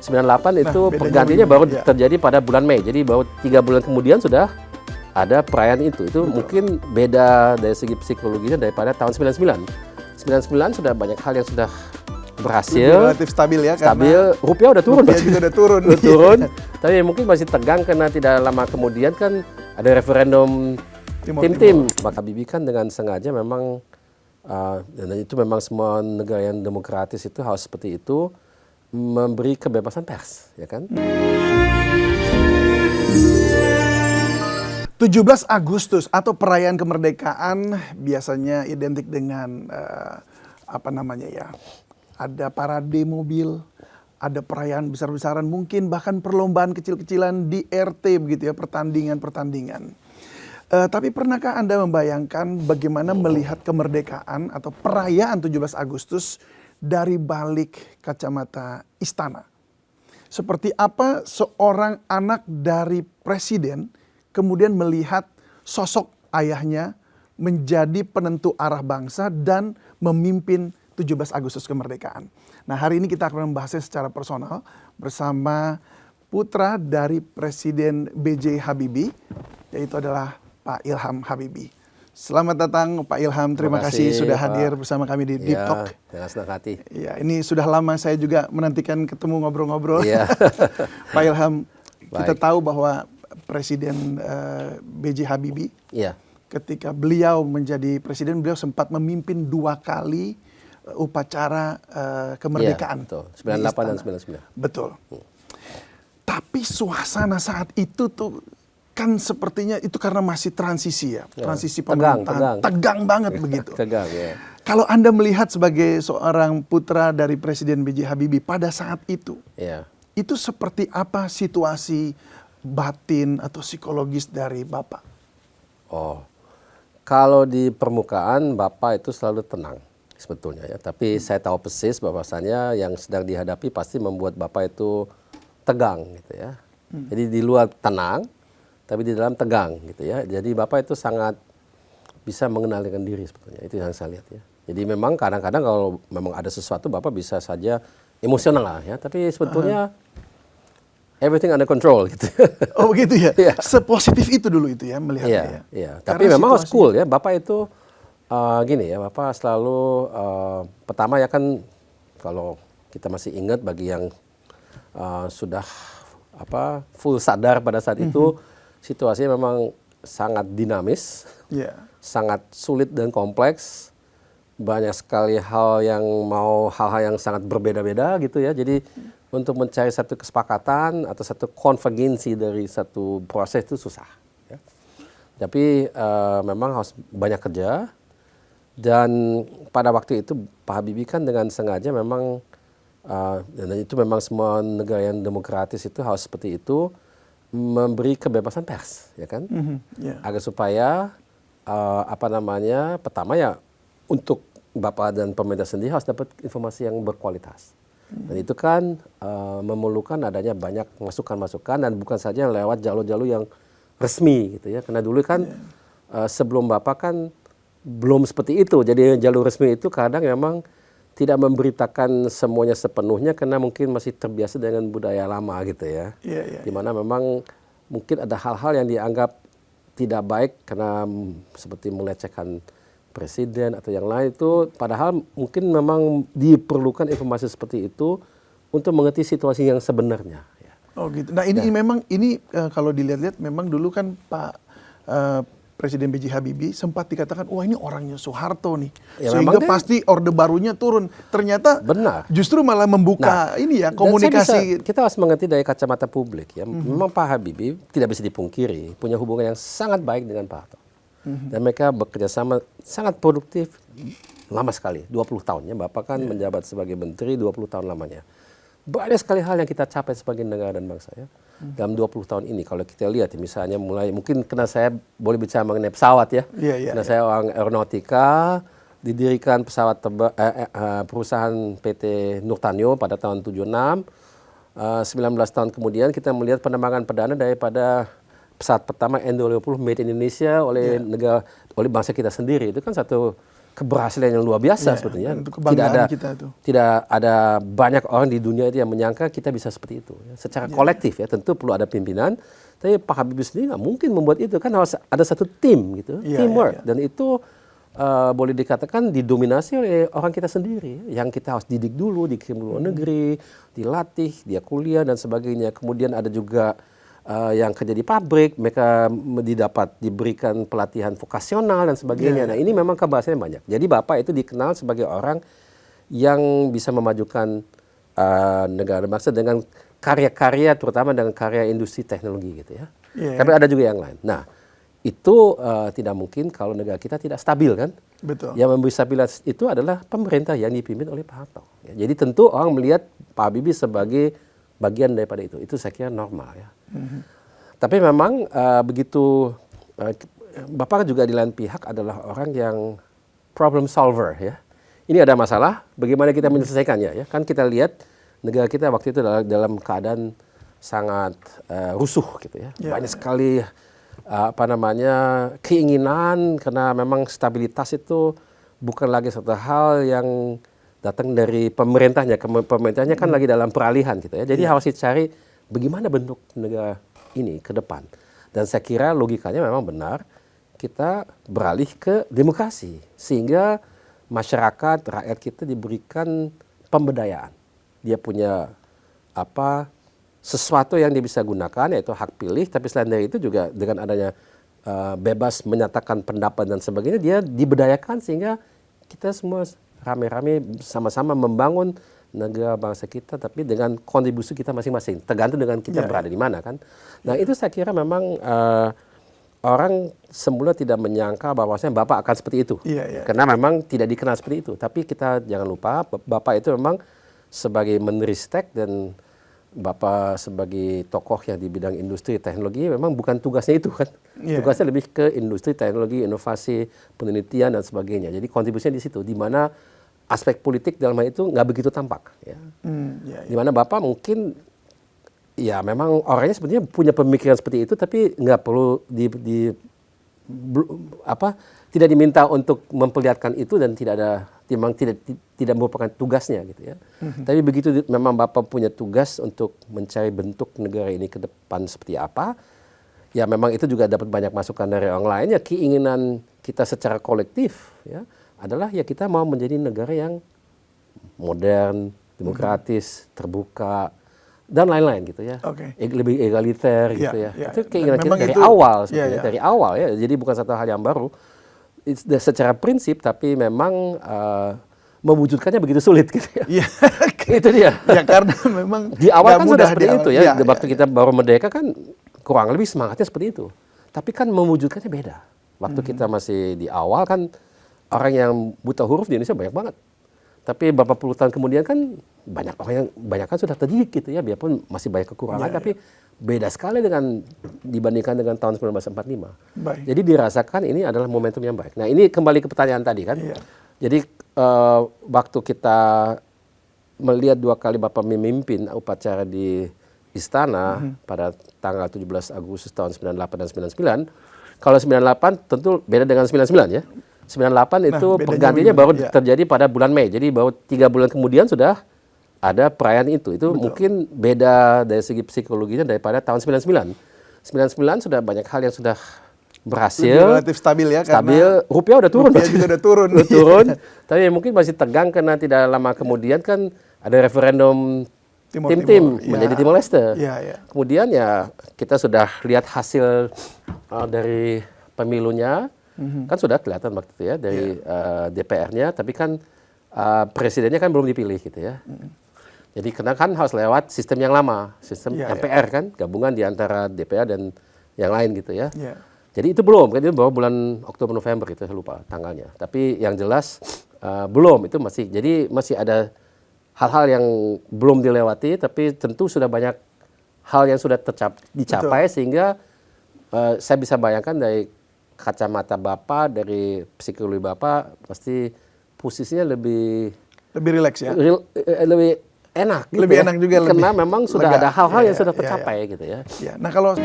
98 itu bedanya pergantiannya begini, baru ya. terjadi pada bulan Mei. Jadi baru 3 bulan kemudian sudah ada perayaan itu. Itu mungkin beda dari segi psikologinya daripada tahun 99. 99 sudah banyak hal yang sudah berhasil. Relatif stabil ya, Stabil, rupiah udah turun. rupiah juga udah turun. Udah turun. Tapi mungkin masih tegang karena tidak lama kemudian kan ada referendum tim-tim. Maka Habibie kan dengan sengaja memang dan itu memang semua negara yang demokratis itu harus seperti itu, memberi kebebasan pers, ya kan? 17 Agustus atau perayaan kemerdekaan biasanya identik dengan apa namanya ya? Ada parade mobil, ada perayaan besar-besaran, mungkin bahkan perlombaan kecil-kecilan di RT begitu ya, pertandingan-pertandingan. Tapi pernahkah Anda membayangkan bagaimana melihat kemerdekaan atau perayaan 17 Agustus dari balik kacamata istana? Seperti apa seorang anak dari presiden kemudian melihat sosok ayahnya menjadi penentu arah bangsa dan memimpin 17 Agustus kemerdekaan. Nah, hari ini kita akan membahasnya secara personal bersama putra dari Presiden B.J. Habibie, yaitu adalah Pak Ilham Habibie. Selamat datang Pak Ilham, terima kasih sudah hadir bersama kami di Deep Talk. Dengan senang hati. Ya, ini sudah lama saya juga menantikan ketemu ngobrol-ngobrol. Ya. Pak Ilham, kita Baik. tahu bahwa Presiden B.J. Habibie, Iya. ketika beliau menjadi presiden, beliau sempat memimpin 2 kali upacara kemerdekaan. Betul. di 98 dan istana. 99. Betul. Tapi suasana saat itu tuh kan sepertinya itu karena masih transisi ya, transisi pemerintahan. Tegang banget begitu. Tegang, ya. Kalau Anda melihat sebagai seorang putra dari Presiden B.J. Habibie pada saat itu, Iya. itu seperti apa situasi batin atau psikologis dari Bapak? Oh, kalau di permukaan Bapak itu selalu tenang sebetulnya ya. Tapi saya tahu persis bahwasannya yang sedang dihadapi pasti membuat Bapak itu tegang gitu ya. Jadi di luar tenang, tapi di dalam tegang gitu ya. Jadi Bapak itu sangat bisa mengendalikan diri sebetulnya. Itu yang saya lihat ya. Jadi memang kadang-kadang kalau memang ada sesuatu Bapak bisa saja emosional lah ya. Tapi sebetulnya everything under control gitu. Oh begitu ya? Iya. Sepositif itu dulu itu ya melihatnya ya? Iya. Karena Tapi memang harus situasi- cool ya. Bapak itu gini ya, Bapak selalu pertama ya kan kalau kita masih ingat bagi yang sudah full sadar pada saat itu situasinya memang sangat dinamis, sangat sulit dan kompleks, banyak sekali hal-hal yang sangat berbeda-beda gitu ya. Jadi untuk mencari satu kesepakatan atau satu konvergensi dari satu proses itu susah. Ya. Tapi memang harus banyak kerja. Dan pada waktu itu Pak Habibie kan dengan sengaja memang dan itu memang semua negara yang demokratis itu harus seperti itu, memberi kebebasan pers, ya kan? Agar supaya pertama ya untuk Bapak dan pemerintah sendiri harus dapat informasi yang berkualitas. Dan itu kan memerlukan adanya banyak masukan-masukan dan bukan saja lewat jalur-jalur yang resmi gitu ya. Karena dulu kan sebelum Bapak kan belum seperti itu. Jadi jalur resmi itu kadang memang tidak memberitakan semuanya sepenuhnya karena mungkin masih terbiasa dengan budaya lama gitu ya. Dimana memang mungkin ada hal-hal yang dianggap tidak baik karena seperti melecehkan presiden atau yang lain itu. Padahal mungkin memang diperlukan informasi seperti itu untuk mengerti situasi yang sebenarnya. Ya. Oh gitu. Nah ini memang ini kalau dilihat-lihat memang dulu kan Pak Presiden B.J. Habibie sempat dikatakan, wah ini orangnya Soeharto nih. Ya, sehingga pasti Orde Barunya turun. Ternyata benar. Justru malah membuka ini ya komunikasi. Kita harus mengerti dari kacamata publik ya. Memang Pak Habibie tidak bisa dipungkiri punya hubungan yang sangat baik dengan Pak Harto. Dan mereka bekerja sama sangat produktif lama sekali, 20 tahun ya. Bapak kan menjabat sebagai menteri 20 tahun lamanya. Banyak sekali hal yang kita capai sebagai negara dan bangsa ya. Dalam 20 tahun ini kalau kita lihat ya, misalnya mulai mungkin karena saya boleh bicara mengenai pesawat ya. Karena saya orang aeronautika, didirikan perusahaan PT Nurtanio pada tahun 76. 19 tahun kemudian kita melihat penerbangan perdana daripada pesawat pertama N250 made in Indonesia oleh negara, oleh bangsa kita sendiri. Itu kan satu keberhasilan yang luar biasa sebetulnya. Untuk kebanggaan kita tuh. Tidak ada banyak orang di dunia itu yang menyangka kita bisa seperti itu. Ya. Secara kolektif ya, tentu perlu ada pimpinan. Tapi Pak Habibie sendiri nggak mungkin membuat itu, kan harus ada satu tim gitu, teamwork. Dan itu boleh dikatakan didominasi oleh orang kita sendiri, yang kita harus didik dulu, dikirim ke luar negeri, dilatih, dia kuliah dan sebagainya. Kemudian ada juga yang kerja di pabrik, mereka diberikan pelatihan vokasional dan sebagainya. Nah ini memang keberhasilan banyak. Jadi Bapak itu dikenal sebagai orang yang bisa memajukan negara bangsa dengan karya-karya, terutama dengan karya industri teknologi gitu ya. Tapi ada juga yang lain. Nah itu tidak mungkin kalau negara kita tidak stabil kan. Betul. Yang memberi stabilitas itu adalah pemerintah yang dipimpin oleh Pak Harto. Ya, jadi tentu orang melihat Pak Habibie sebagai bagian daripada itu. Itu saya kira normal ya. Tapi memang begitu Bapak juga di lain pihak adalah orang yang problem solver ya. Ini ada masalah, bagaimana kita menyelesaikannya ya. Kan kita lihat negara kita waktu itu dalam keadaan sangat rusuh gitu ya. Banyak sekali keinginan, karena memang stabilitas itu bukan lagi satu hal yang datang dari pemerintahnya. Pemerintahnya kan lagi dalam peralihan gitu ya. Jadi harus dicari bagaimana bentuk negara ini ke depan. Dan saya kira logikanya memang benar, kita beralih ke demokrasi sehingga masyarakat, rakyat kita diberikan pemberdayaan. Dia punya sesuatu yang dia bisa gunakan, yaitu hak pilih, tapi selain dari itu juga dengan adanya bebas menyatakan pendapat dan sebagainya, dia diberdayakan sehingga kita semua rame-rame sama-sama membangun negara bangsa kita, tapi dengan kontribusi kita masing-masing, tergantung dengan kita berada di mana kan. Nah itu saya kira memang orang semula tidak menyangka bahwasanya Bapak akan seperti itu, karena memang tidak dikenal seperti itu. Tapi kita jangan lupa Bapak itu memang sebagai Menristek dan Bapak sebagai tokoh yang di bidang industri teknologi memang bukan tugasnya itu kan. Tugasnya lebih ke industri teknologi, inovasi, penelitian dan sebagainya. Jadi kontribusinya di situ, di mana aspek politik dalam hal itu nggak begitu tampak. Ya. Di mana Bapak mungkin ya memang orangnya sebenarnya punya pemikiran seperti itu, tapi nggak perlu tidak diminta untuk memperlihatkan itu dan memang tidak merupakan tugasnya gitu ya. Tapi begitu memang Bapak punya tugas untuk mencari bentuk negara ini ke depan seperti apa, ya memang itu juga dapat banyak masukan dari orang lain. Ya keinginan kita secara kolektif ya adalah ya kita mau menjadi negara yang modern, demokratis, terbuka dan lain-lain gitu ya. Lebih egaliter gitu ya. Itu keinginan kita dari awal sebenarnya, dari awal ya. Jadi bukan satu hal yang baru. Secara prinsip, tapi memang mewujudkannya begitu sulit gitu ya. Itu dia. Ya karena memang di awal kan sudah seperti itu ya. Waktu kita baru merdeka kan kurang lebih semangatnya seperti itu. Tapi kan mewujudkannya beda. Waktu kita masih di awal kan orang yang buta huruf di Indonesia banyak banget. Tapi beberapa puluh tahun kemudian kan banyak orang yang banyak kan sudah terdidik gitu ya, biarpun masih banyak kekurangan, tapi beda sekali dibandingkan dengan tahun 1945. Jadi dirasakan ini adalah momentum yang baik. Nah ini kembali ke pertanyaan tadi kan. Jadi waktu kita melihat 2 kali Bapak memimpin upacara di Istana pada tanggal 17 Agustus tahun 98 dan 99. Kalau 98 tentu beda dengan 99 ya. 98 itu pergantiannya baru terjadi pada bulan Mei. Jadi baru 3 bulan kemudian sudah ada perayaan itu. Itu mungkin beda dari segi psikologinya daripada tahun 99. 99 sudah banyak hal yang sudah berhasil. Relatif stabil ya. Stabil. Rupiah udah turun. Rupiah juga udah turun. Udah turun. Tapi mungkin masih tegang karena tidak lama kemudian kan ada referendum tim-tim menjadi Timor Leste. Kemudian ya kita sudah lihat hasil dari pemilunya. Kan sudah kelihatan waktu itu ya dari DPR-nya, tapi kan presidennya kan belum dipilih gitu ya. Jadi karena kan harus lewat sistem yang lama, sistem MPR kan, gabungan di antara DPR dan yang lain gitu ya. Jadi itu belum, kan itu baru bulan Oktober November gitu, saya lupa tanggalnya. Tapi yang jelas belum, itu masih ada hal-hal yang belum dilewati, tapi tentu sudah banyak hal yang sudah dicapai sehingga saya bisa bayangkan dari kacamata Bapak, dari psikologi Bapak, pasti posisinya lebih rileks ya, lebih enak, gitu lebih enak juga, karena memang sudah ada hal-hal yang sudah tercapai gitu ya. Nah kalau